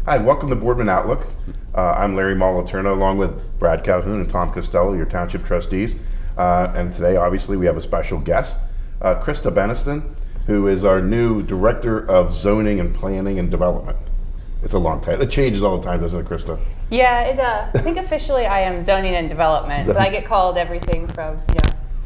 Hi, welcome to Boardman Outlook. I'm Larry Malaterna, along with Brad Calhoun and Tom Costello, your township trustees. And today, obviously, we have a special guest, Krista Beniston, who is our new Director of Zoning and Planning and Development. It's a long title. It changes all the time, doesn't it, Krista? Yeah, I think officially I am Zoning and Development, but I get called everything from,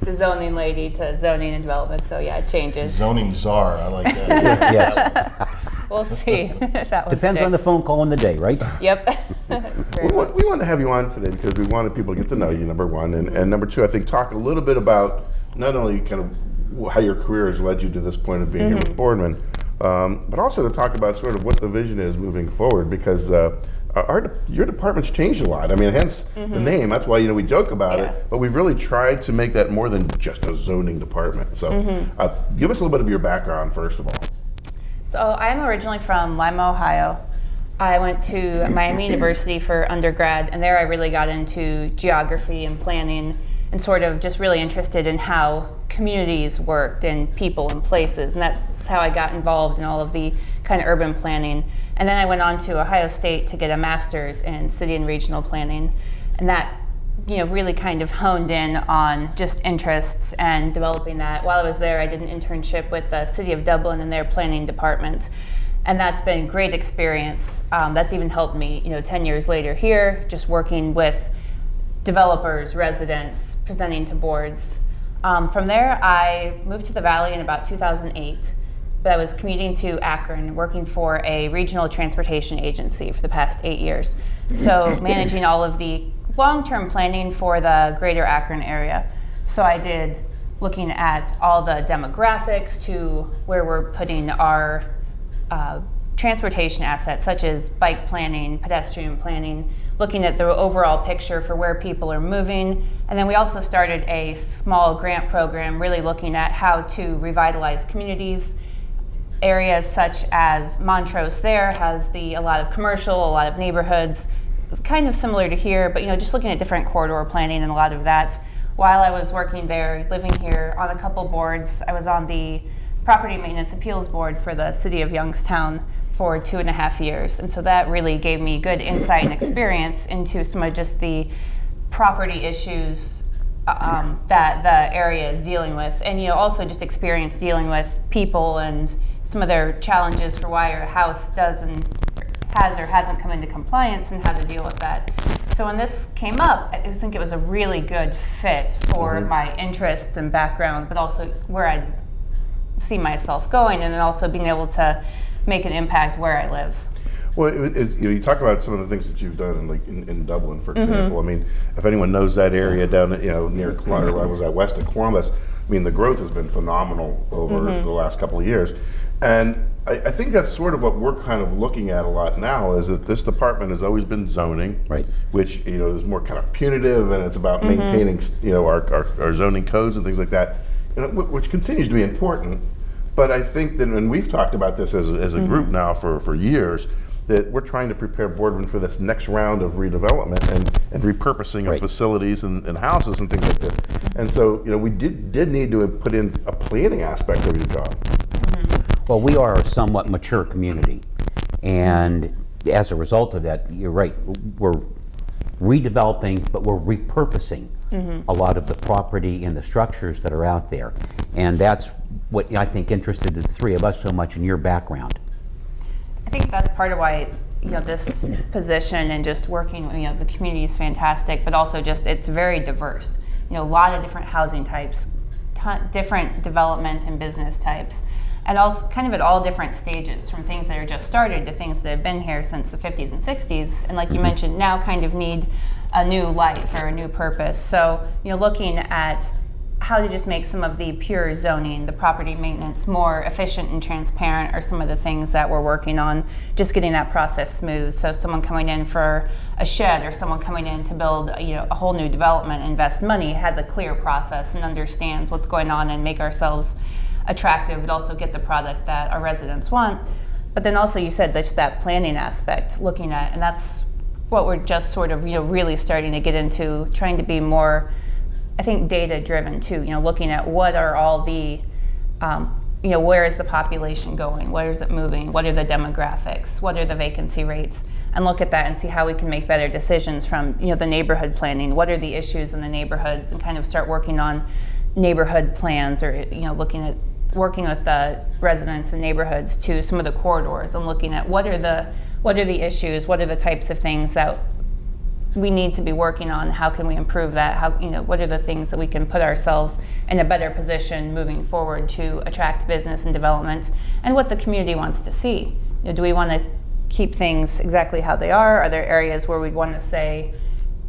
the zoning lady to zoning and development, so yeah, it changes. Zoning czar, I like that. Yes. We'll see if that one Depends on the sticks. phone call in the day, right? Yep. We want to have you on today because we wanted people to get to know you, number one, and number two, I think talk a little bit about not only kind of how your career has led you to this point of being here with Boardman, but also to talk about sort of what the vision is moving forward, because your department's changed a lot. I mean, hence the name. That's why we joke about it, but we've really tried to make that more than just a zoning department. So, give us a little bit of your background first of all. So I'm originally from Lima, Ohio. I went to Miami University for undergrad, and there I really got into geography and planning and sort of just really interested in how communities worked and people and places, and that's how I got involved in all of the kind of urban planning. And then I went on to Ohio State to get a master's in city and regional planning, and that really kind of honed in on just interests and developing that. While I was there, I did an internship with the City of Dublin in their planning department, and that's been a great experience. That's even helped me 10 years later here, just working with developers, residents, presenting to boards. From there, I moved to the Valley in about 2008, but I was commuting to Akron, working for a regional transportation agency for the past 8 years. So managing all of the long-term planning for the greater Akron area. So I did looking at all the demographics to where we're putting our transportation assets, such as bike planning, pedestrian planning, looking at the overall picture for where people are moving. And then we also started a small grant program really looking at how to revitalize communities. Areas such as Montrose there has a lot of commercial, a lot of neighborhoods, kind of similar to here, but just looking at different corridor planning and a lot of that. While I was working there, living here on a couple boards, I was on the Property Maintenance Appeals Board for the City of Youngstown for 2.5 years. And so that really gave me good insight and experience into some of just the property issues that the area is dealing with. And also just experience dealing with people and some of their challenges for why your house has or hasn't come into compliance and how to deal with that. So when this came up, I think it was a really good fit for my interests and background, but also where I see myself going, and then also being able to make an impact where I live. Well, you talk about some of the things that you've done in Dublin, for example. I mean, if anyone knows that area down near Columbus, I was at west of Columbus. I mean, the growth has been phenomenal over the last couple of years. And I think that's sort of what we're kind of looking at a lot now, is that this department has always been zoning, Right. which is more kind of punitive, and it's about maintaining our zoning codes and things like that, which continues to be important. But I think that, and we've talked about this as a group now for years, that we're trying to prepare Boardman for this next round of redevelopment and repurposing of facilities and houses and things like this. And so we did need to put in a planning aspect of your job. Well, we are a somewhat mature community, and as a result of that, you're right, we're redeveloping, but we're repurposing a lot of the property and the structures that are out there. And that's what I think interested the three of us so much in your background. I think that's part of why this position and just working, the community is fantastic, but also just it's very diverse. A lot of different housing types, different development and business types, and also kind of at all different stages, from things that are just started to things that have been here since the 50s and 60s, and like you mentioned, now kind of need a new life or a new purpose. So looking at how to just make some of the pure zoning, the property maintenance, more efficient and transparent are some of the things that we're working on, just getting that process smooth. So someone coming in for a shed or someone coming in to build a whole new development, invest money, has a clear process and understands what's going on, and make ourselves attractive, but also get the product that our residents want. But then also you said just that planning aspect, looking at, and that's what we're just sort of really starting to get into, trying to be more, I think, data driven too, looking at what are all the where is the population going? Where is it moving? What are the demographics? What are the vacancy rates? And look at that and see how we can make better decisions from, the neighborhood planning. What are the issues in the neighborhoods, and kind of start working on neighborhood plans, or, working with the residents and neighborhoods to some of the corridors, and looking at what are the issues, what are the types of things that we need to be working on, how can we improve that, what are the things that we can put ourselves in a better position moving forward to attract business and development, and what the community wants to see. Do we want to keep things exactly how they are? Are there areas where we want to say,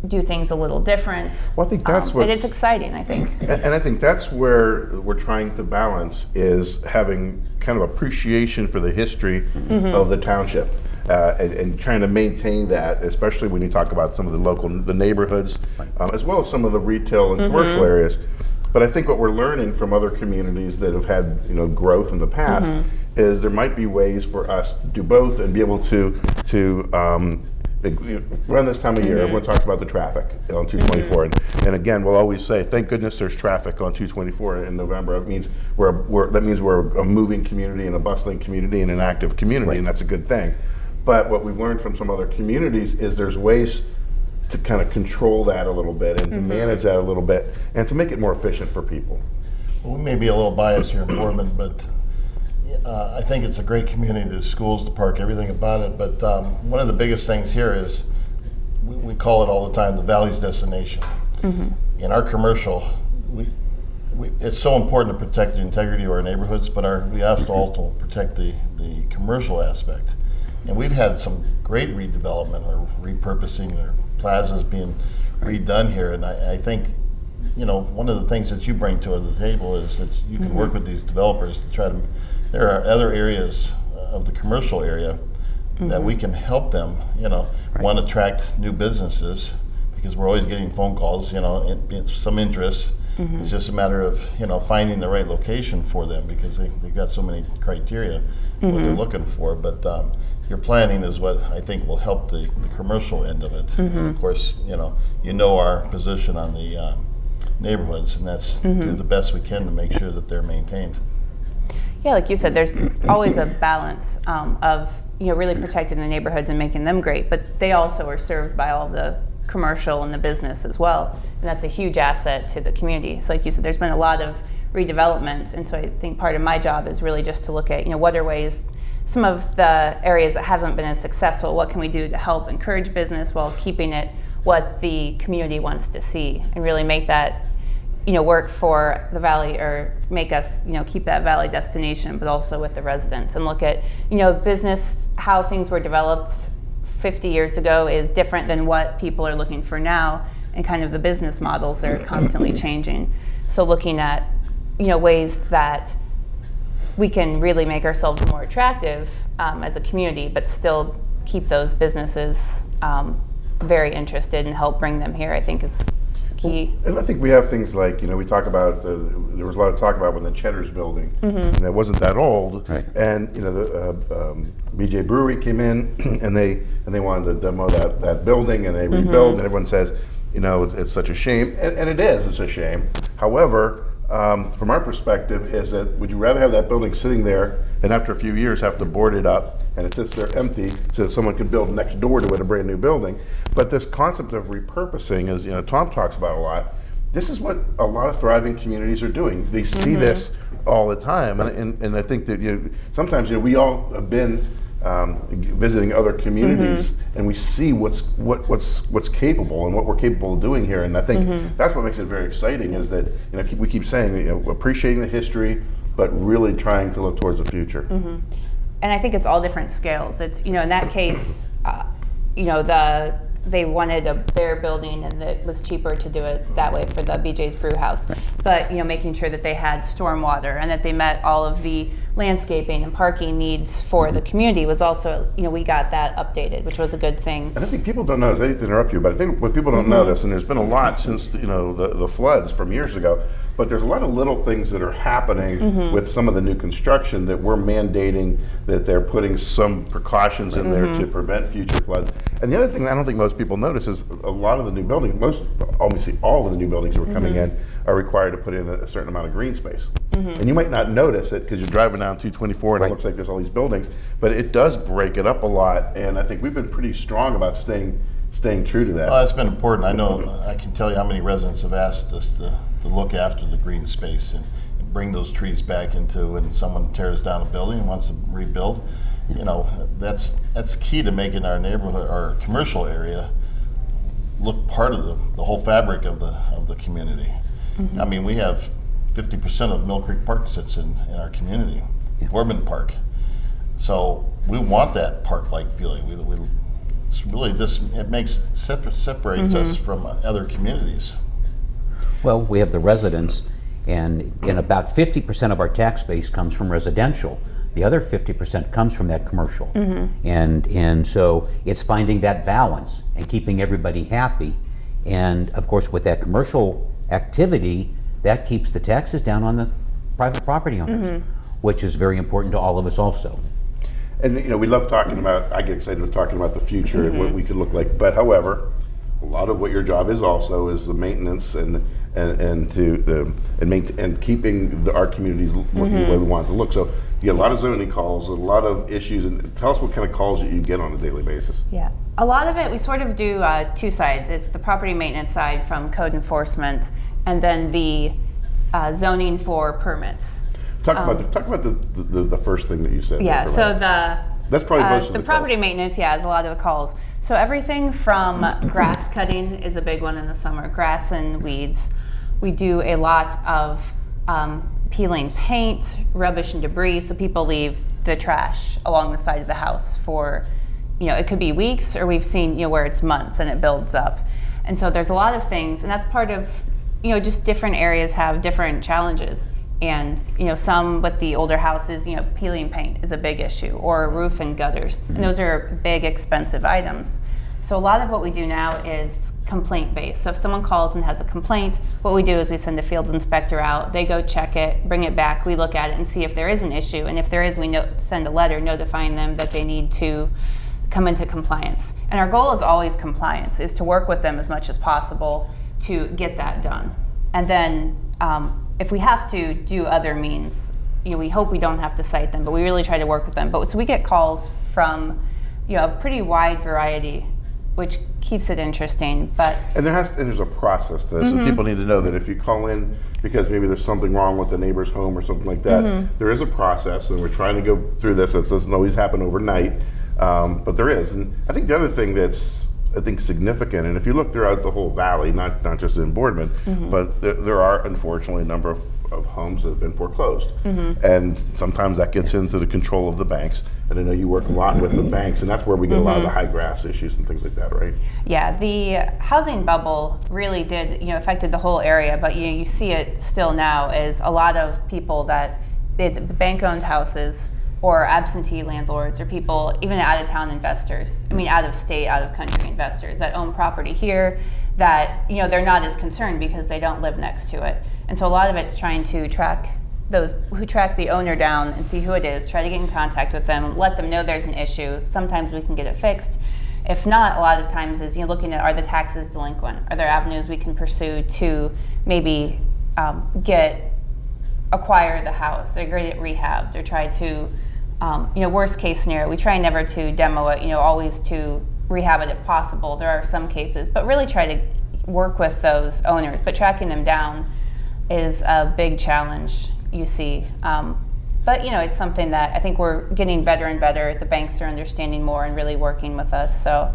do things a little different? Well, I think that's what and it's exciting, I think. And I think that's where we're trying to balance, is having kind of appreciation for the history of the township, and trying to maintain that, especially when you talk about some of the neighborhoods, as well as some of the retail and commercial areas. But I think what we're learning from other communities that have had growth in the past is there might be ways for us to do both and be able to run this time of year. Everyone talks about the traffic on 224, and again, we'll always say, thank goodness there's traffic on 224 in November. It means we're a moving community and a bustling community and an active community, and that's a good thing. But what we've learned from some other communities is there's ways to kind of control that a little bit, and to manage that a little bit, and to make it more efficient for people. Well, we may be a little biased here in Boardman, but I think it's a great community, the schools, the park, everything about it. But one of the biggest things here is we call it all the time the Valley's destination. In our commercial, it's so important to protect the integrity of our neighborhoods, but we have to also protect the commercial aspect. And we've had some great redevelopment or repurposing, or plazas being redone here. And I think, one of the things that you bring to the table is that you can work with these developers to try to, there are other areas of the commercial area that we can help them, one, attract new businesses, because we're always getting phone calls, it's some interest. It's just a matter of, finding the right location for them, because they've got so many criteria what they're looking for. But your planning is what I think will help the commercial end of it. And of course, our position on the neighborhoods, and that's do the best we can to make sure that they're maintained. Yeah, like you said, there's always a balance of really protecting the neighborhoods and making them great, but they also are served by all the commercial and the business as well, and that's a huge asset to the community. So like you said, there's been a lot of redevelopment, and so I think part of my job is really just to look at what are ways, some of the areas that haven't been as successful, what can we do to help encourage business while keeping it what the community wants to see, and really make that work for the Valley, or make us keep that Valley destination, but also with the residents, and look at business, how things were developed 50 years ago is different than what people are looking for now, and kind of the business models are constantly changing. So looking at ways that we can really make ourselves more attractive as a community, but still keep those businesses very interested and help bring them here, I think is key. And I think we have things like, we talk about, there was a lot of talk about when the Cheddar's building, and it wasn't that old, and the BJ Brewery came in, and they wanted to demo that building, and they rebuilt, and everyone says, it's such a shame, and it is, it's a shame. However, from our perspective, is that would you rather have that building sitting there and after a few years have to board it up and it sits there empty so that someone can build next door to it a brand new building? But this concept of repurposing, as Tom talks about a lot, this is what a lot of thriving communities are doing. They see this all the time, and I think that sometimes we all have been visiting other communities, and we see what's capable and what we're capable of doing here. And I think that's what makes it very exciting, is that we keep saying appreciating the history, but really trying to look towards the future. And I think it's all different scales. It's in that case, they wanted their building, and it was cheaper to do it that way for the BJ's Brew House. But making sure that they had stormwater and that they met all of the landscaping and parking needs for the community was also, we got that updated, which was a good thing. And I think people don't notice, I hate to interrupt you, but I think what people don't notice, and there's been a lot since the floods from years ago, but there's a lot of little things that are happening with some of the new construction that we're mandating, that they're putting some precautions in there to prevent future floods. And the other thing I don't think most people notice is a lot of the new buildings, obviously all of the new buildings that were coming in are required to put in a certain amount of green space. And you might not notice it because you're driving down 224 and Right. it looks like there's all these buildings, but it does break it up a lot. And I think we've been pretty strong about staying true to that. Well, it's been important. I know, I can tell you how many residents have asked us to look after the green space and bring those trees back into when someone tears down a building and wants to rebuild. You know, that's key to making our neighborhood, our commercial area, look part of the whole fabric of the community. I mean, we have 50% of Mill Creek Park sits in our community, Boardman Park. So we want that park-like feeling. It's really just, it separates us from other communities. Well, we have the residents, and about 50% of our tax base comes from residential. The other 50% comes from that commercial. And so it's finding that balance and keeping everybody happy. And of course, with that commercial activity, that keeps the taxes down on the private property owners, which is very important to all of us also. And you know, we love talking about, I get excited with talking about the future and what we could look like. But however, a lot of what your job is also is the maintenance and keeping our communities looking the way we want it to look. So you get a lot of zoning calls, a lot of issues, and tell us what kind of calls that you get on a daily basis. Yeah, a lot of it we sort of do two sides. It's the property maintenance side from code enforcement, and then the zoning for permits. Talk about the first thing that you said. Yeah, there for so that. That's probably most of the the property calls. maintenance, is a lot of the calls. So everything from grass cutting is a big one in the summer, grass and weeds. We do a lot of peeling paint, rubbish and debris, so people leave the trash along the side of the house for, it could be weeks, or we've seen, where it's months and it builds up. And so there's a lot of things, and that's part of, just different areas have different challenges. And some with the older houses, peeling paint is a big issue, or roof and gutters, and those are big, expensive items. So a lot of what we do now is complaint based. So if someone calls and has a complaint, what we do is we send a field inspector out. They go check it, bring it back. We look at it and see if there is an issue, and if there is, we send a letter notifying them that they need to come into compliance. And our goal is always compliance, is to work with them as much as possible to get that done. And then if we have to do other means, we hope we don't have to cite them, but we really try to work with them. But so we get calls from a pretty wide variety, which keeps it interesting. But and there's a process to this, and people need to know that if you call in because maybe there's something wrong with the neighbor's home or something like that, there is a process, and we're trying to go through this. It doesn't always happen overnight, but there is. And I think the other thing that's significant, and if you look throughout the whole valley, not just in Boardman, but there are unfortunately a number of homes that have been foreclosed, and sometimes that gets into the control of the banks. And I know you work a lot with the banks, and that's where we get a lot of the high grass issues and things like that, right? Yeah, the housing bubble really did, affected the whole area, but you see it still now is a lot of people that it's bank-owned houses, or absentee landlords, or people, even out-of-town investors, out-of-state, out-of-country investors that own property here that, they're not as concerned because they don't live next to it. And so a lot of it's trying to track those who track the owner down and see who it is, try to get in contact with them, let them know there's an issue. Sometimes we can get it fixed. If not, a lot of times is looking at, are the taxes delinquent? Are there avenues we can pursue to maybe acquire the house, or get it rehabbed, or try to worst case scenario, we try never to demo it, always to rehab it if possible. There are some cases, but really try to work with those owners. But tracking them down is a big challenge, you see. But it's something that I think we're getting better and better. The banks are understanding more and really working with us. So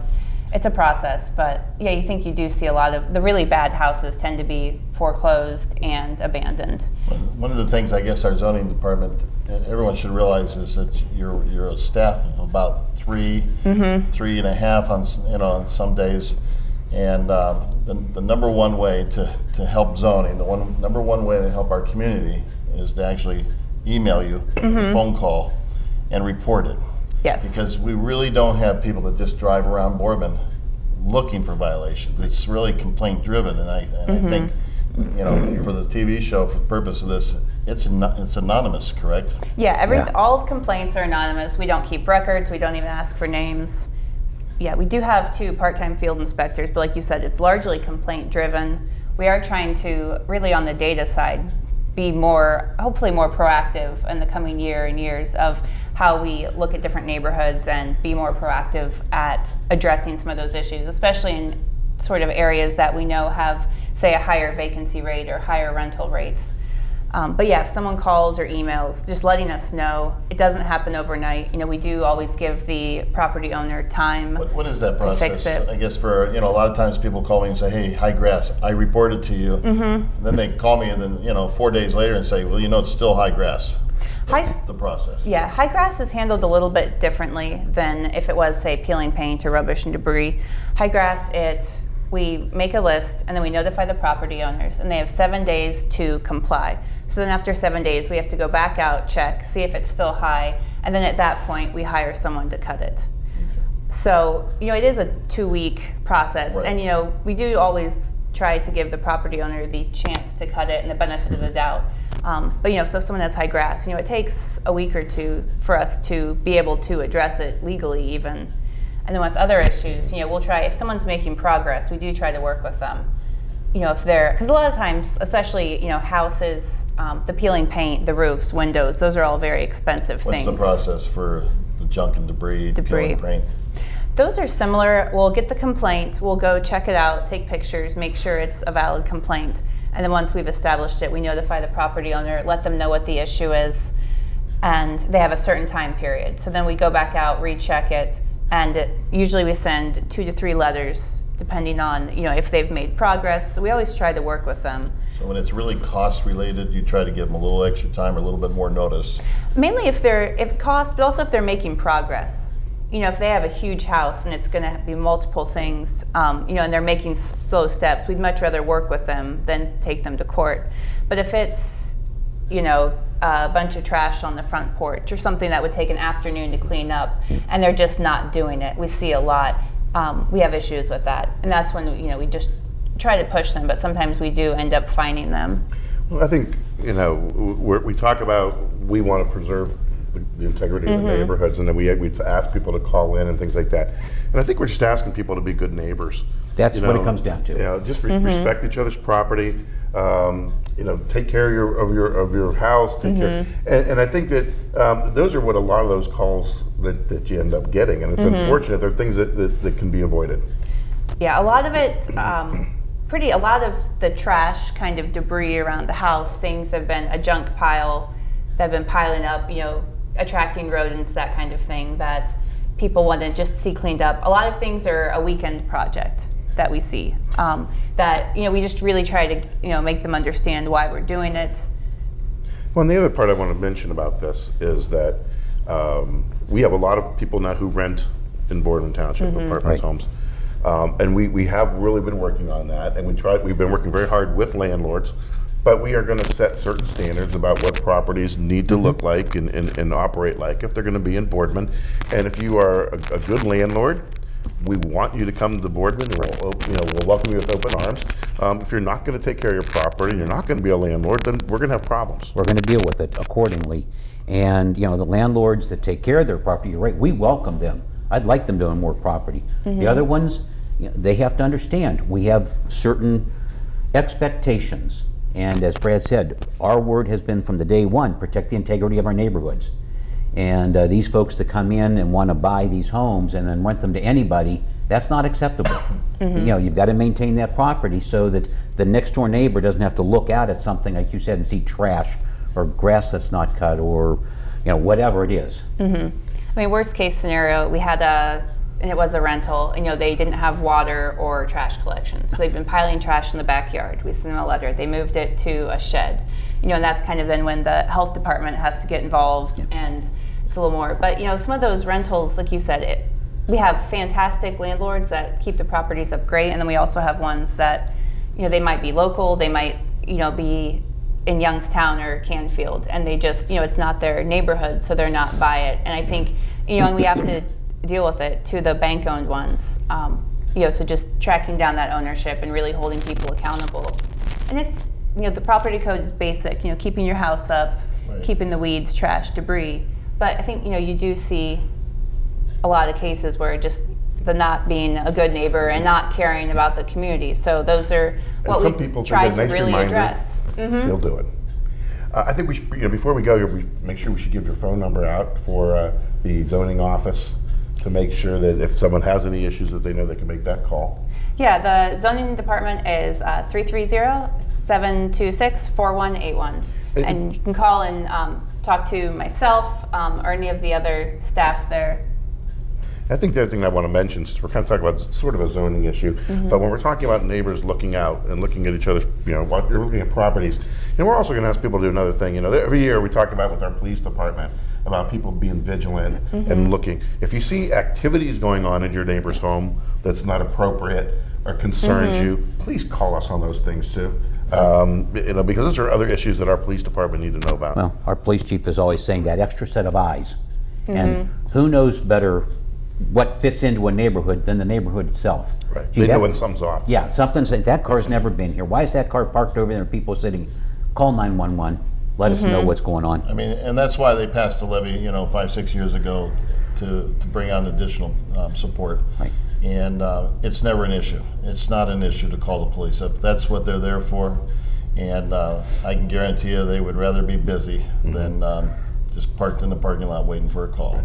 it's a process, but you think you do see a lot of the really bad houses tend to be foreclosed and abandoned. One of the things I guess our zoning department, everyone should realize, is that you're a staff of about 3.5 on some days, and the number one way to help zoning, number one way to help our community is to actually email you, phone call, and report it. Yes. Because we really don't have people that just drive around Boardman looking for violations. It's really complaint driven, and I think, for the TV show, for the purpose of this, it's anonymous, correct? Yeah, all of complaints are anonymous. We don't keep records. We don't even ask for names. Yeah, we do have 2 part-time field inspectors, but like you said, it's largely complaint driven. We are trying to, really on the data side, be hopefully more proactive in the coming year and years of how we look at different neighborhoods and be more proactive at addressing some of those issues, especially in sort of areas that we know have, say, a higher vacancy rate or higher rental rates. But yeah, if someone calls or emails, just letting us know. It doesn't happen overnight. We do always give the property owner time. What is that process? To fix it. I guess for, a lot of times people call me and say, hey, high grass, I reported to you. And then they call me and then, 4 days later and say, well, it's still high grass. What's the process? Yeah, high grass is handled a little bit differently than if it was, say, peeling paint or rubbish and debris. High grass, we make a list and then we notify the property owners, and they have 7 days to comply. So then after 7 days, we have to go back out, check, see if it's still high, and then at that point, we hire someone to cut it. So, it is a 2-week process, Right. and, we do always try to give the property owner the chance to cut it and the benefit of the doubt. But, so if someone has high grass, it takes a week or two for us to be able to address it legally even. And then with other issues, we'll try, if someone's making progress, we do try to work with them. If they're, because a lot of times, especially, houses, the peeling paint, the roofs, windows, those are all very expensive things. What's the process for the junk and debris. Peeling paint? Those are similar. We'll get the complaint, we'll go check it out, take pictures, make sure it's a valid complaint. And then once we've established it, we notify the property owner, let them know what the issue is, and they have a certain time period. So then we go back out, recheck it, and usually we send 2 to 3 letters depending on if they've made progress. So we always try to work with them. So when it's really cost related, you try to give them a little extra time or a little bit more notice. Mainly if cost, but also if they're making progress. If they have a huge house and it's going to be multiple things, and they're making slow steps, we'd much rather work with them than take them to court. But if it's, a bunch of trash on the front porch or something that would take an afternoon to clean up, and they're just not doing it, we see a lot. We have issues with that, and that's when we just try to push them. But sometimes we do end up fining them. Well, I think, we talk about we want to preserve the integrity of the neighborhoods, and then we ask people to call in and things like that. And I think we're just asking people to be good neighbors. That's what it comes down to. Just respect each other's property. Take care of your house. Take care. And I think that those are what a lot of those calls that you end up getting, and it's unfortunate. They're things that can be avoided. Yeah, a lot of it's a lot of the trash kind of debris around the house, things have been a junk pile that have been piling up, attracting rodents, that kind of thing that people want to just see cleaned up. A lot of things are a weekend project that we see, that we just really try to make them understand why we're doing it. Well, and the other part I want to mention about this is that we have a lot of people now who rent in Boardman Township, apartments, homes. And we have really been working on that, and we've been working very hard with landlords, but we are going to set certain standards about what properties need to look like and operate like if they're going to be in Boardman. And if you are a good landlord, we want you to come to the Boardman, and we'll welcome you with open arms. If you're not going to take care of your property and you're not going to be a landlord, then we're going to have problems. We're going to deal with it accordingly. And the landlords that take care of their property, you're right, we welcome them. I'd like them doing more property. The other ones, they have to understand we have certain expectations. And as Brad said, our word has been from the day one, protect the integrity of our neighborhoods. And these folks that come in and want to buy these homes and then rent them to anybody, that's not acceptable. You've got to maintain that property so that the next door neighbor doesn't have to look out at something, like you said, and see trash or grass that's not cut or whatever it is. I mean, worst case scenario, we had and it was a rental, they didn't have water or trash collection. So they've been piling trash in the backyard. We sent them a letter. They moved it to a shed. And that's kind of then when the health department has to get involved, and it's a little more. But, some of those rentals, like you said, we have fantastic landlords that keep the properties up great. And then we also have ones that, they might be local. They might, be in Youngstown or Canfield. And they just, it's not their neighborhood, so they're not by it. And I think, and we have to deal with it to the bank-owned ones. So just tracking down that ownership and really holding people accountable. And it's, the property code is basic, keeping your house up, keeping the weeds, trash, debris. But I think, you do see a lot of cases where just the not being a good neighbor and not caring about the community. So those are what we try to really address. They'll do it. I think we should, before we go, we make sure we should give your phone number out for the zoning office to make sure that if someone has any issues, that they know they can make that call. Yeah, the zoning department is 330-726-4181. And you can call and talk to myself or any of the other staff there. I think the other thing I want to mention, since we're kind of talking about sort of a zoning issue, but when we're talking about neighbors looking out and looking at each other's, what you're looking at properties, we're also going to ask people to do another thing. Every year we talk about with our police department about people being vigilant and looking. If you see activities going on in your neighbor's home that's not appropriate or concerns you, please call us on those things too. Because those are other issues that our police department need to know about. Well, our police chief is always saying that extra set of eyes. And who knows better what fits into a neighborhood than the neighborhood itself? Right. Gee, They know that- when something's off. Yeah, something's like, that car's never been here. Why is that car parked over there and people sitting? Call 911. Let us know what's going on. I mean, and that's why they passed a levy, 5-6 years ago to bring on additional support. Right. And it's never an issue. It's not an issue to call the police. That's what they're there for. And I can guarantee you they would rather be busy than just parked in the parking lot waiting for a call.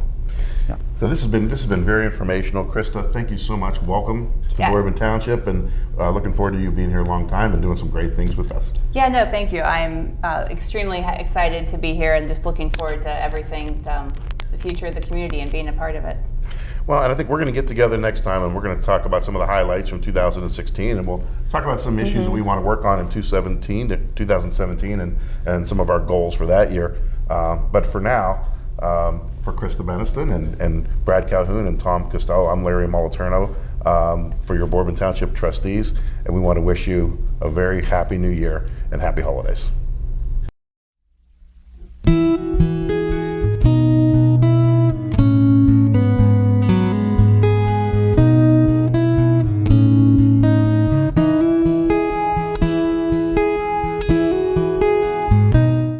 So this has been very informational. Krista, thank you so much. Welcome to Boardman Township, and looking forward to you being here a long time and doing some great things with us. Yeah, no, thank you. I'm extremely excited to be here and just looking forward to everything, the future of the community and being a part of it. Well, and I think we're going to get together next time and we're going to talk about some of the highlights from 2016, and we'll talk about some issues that we want to work on in 2017 and some of our goals for that year. But for now, for Krista Beniston and Brad Calhoun and Tom Costello, I'm Larry Moliterno for your Boardman Township trustees, and we want to wish you a very happy new year and happy holidays.